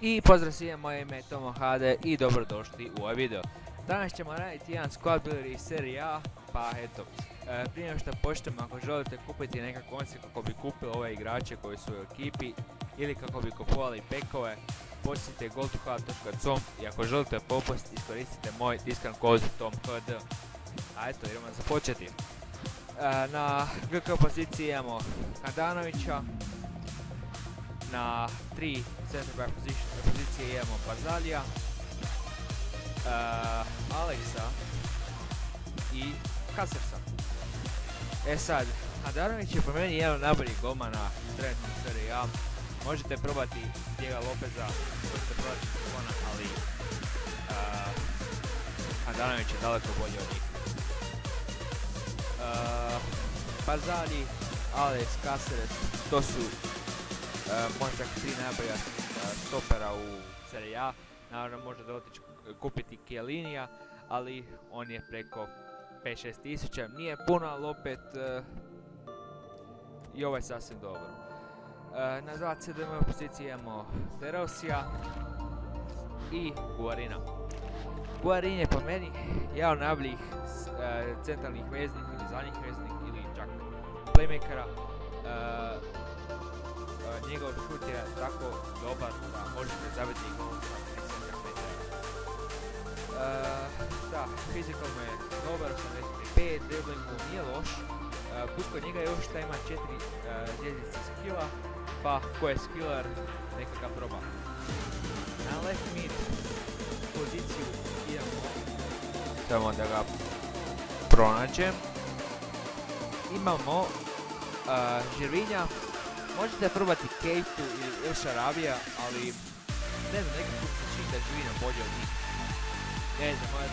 I pozdrav svima, moje ime je Tomo Hade i dobrodošli u ovaj video. Danas ćemo raditi jedan squad builder iz serije A, pa eto. Prije nego što počnemo, ako želite kupiti neka konce kako bi kupili ove igrače koji su u ekipi ili kako bi kupovali pekove, posjetite goldtohad.com i ako želite popust, iskoristite moj discount kod TOMHD. A eto, idemo započeti. Na GK poziciji imamo Handanovića. Na 3 center back pozicije imamo Barzalija, Aleksa i Casersa. E sad, Handanović je po meni jedan od najboljih golmana trenutno u seriji A. Možete probati Diego Lopeza, možete probati Sona, ali Handanović je daleko bolji od njih. Barzali, Alex, Caceres, to su možda 3 najbolja stopera u seriji A. Naravno možete otići kupiti Chiellinija, ali on je preko 5-6 tisuća. Nije puno, ali opet i ovo je sasvim dobro. Na 2 CDM poziciji imamo Derosija i Guarina. Guarin je po meni jedan od najboljih centralnih veznih ili zadnjih veznih ili čak playmakera. Njegov šut je tako dobar da možete zabiti gol sa 30 metara. Da, fizikalno je dobar, 85, dribbling mu nije loš. Plus kod njega još šta ima 4 zvjezdice skilla, pa ko je skiller, neka ga proba. Na left mid poziciju idemo da ga pronađem. Imamo Žirvinja. Možete probati Kejtu ili El Shaarawyja, ali ne znam, nekako se čini da Žirvinja bolje od njih. Ne znam, moj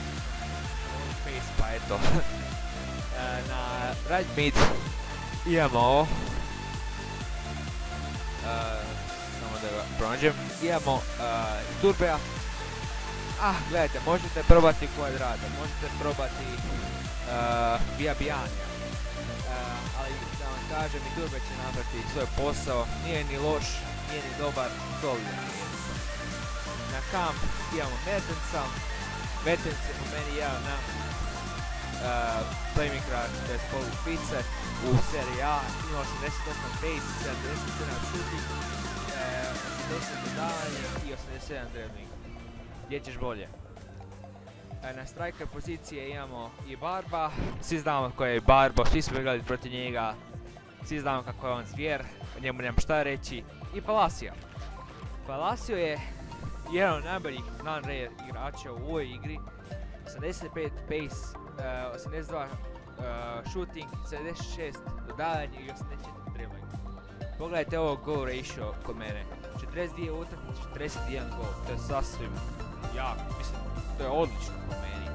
face, pa eto. Na right mid imamo samo da ga pronađem, imamo Turbea. Gledajte, možete probati Kvadrata, možete probati Biabianija, ali da vam kažem, i Turbe će napraviti svoj posao, nije ni loš, nije ni dobar, solidan je. Na kamp imamo Mertensa. Mertens je po meni jedan na playmakera bez polu špice u seriji A, ima 88 pace, 77 shooting, 80 dodavanje i 87 dribbling. Gdje ćeš bolje? Na striker pozicije imamo i Barba, svi znamo ko je Barbo, svi smo igrali protiv njega, svi znamo kako je on zvijer, o njemu nemam šta reći. I Palacio. Palacio je jedan od najboljih non-rare igrača u ovoj igri, 85 pace, 82 shooting, 76 dodavanje i 84 dribbling. Pogledajte ovo goal ratio kod mene, 42 utakmice, 41 gol, to je sasvim jako, mislim, to je odlično po meni.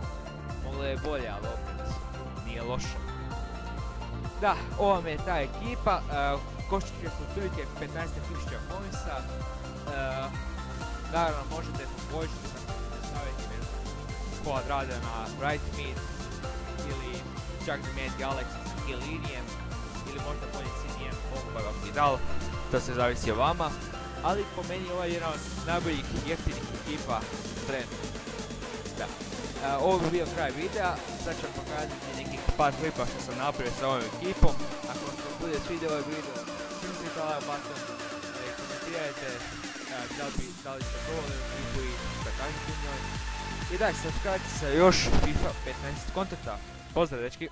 Moglo je bolje, ali opet nije loše. Da, ova mi je ta ekipa, koščiće su otprilike 15.000 poinsa. Naravno možete poboljšati da staviti Kvadrata na right mid ili čak zamijeniti Alexa sa Chiellinijem ili možda bolje Sinijem, pa vam i dal, to se zavisi o vama. Ali po meni ovaj je jedan od najboljih jeftinih ekipa trenutno. Da. Ovo bi bio kraj videa, sad ću vam pokazati nekih par klipa što sam napravio sa ovom ekipom. Ako vam se bude svidio ovaj video, kliknite like button, komentirajte da li ste probali ekipu i da kažete u njoj. I daj, subscribe se još FIFA 15 kontenta. Pozdrav dečki!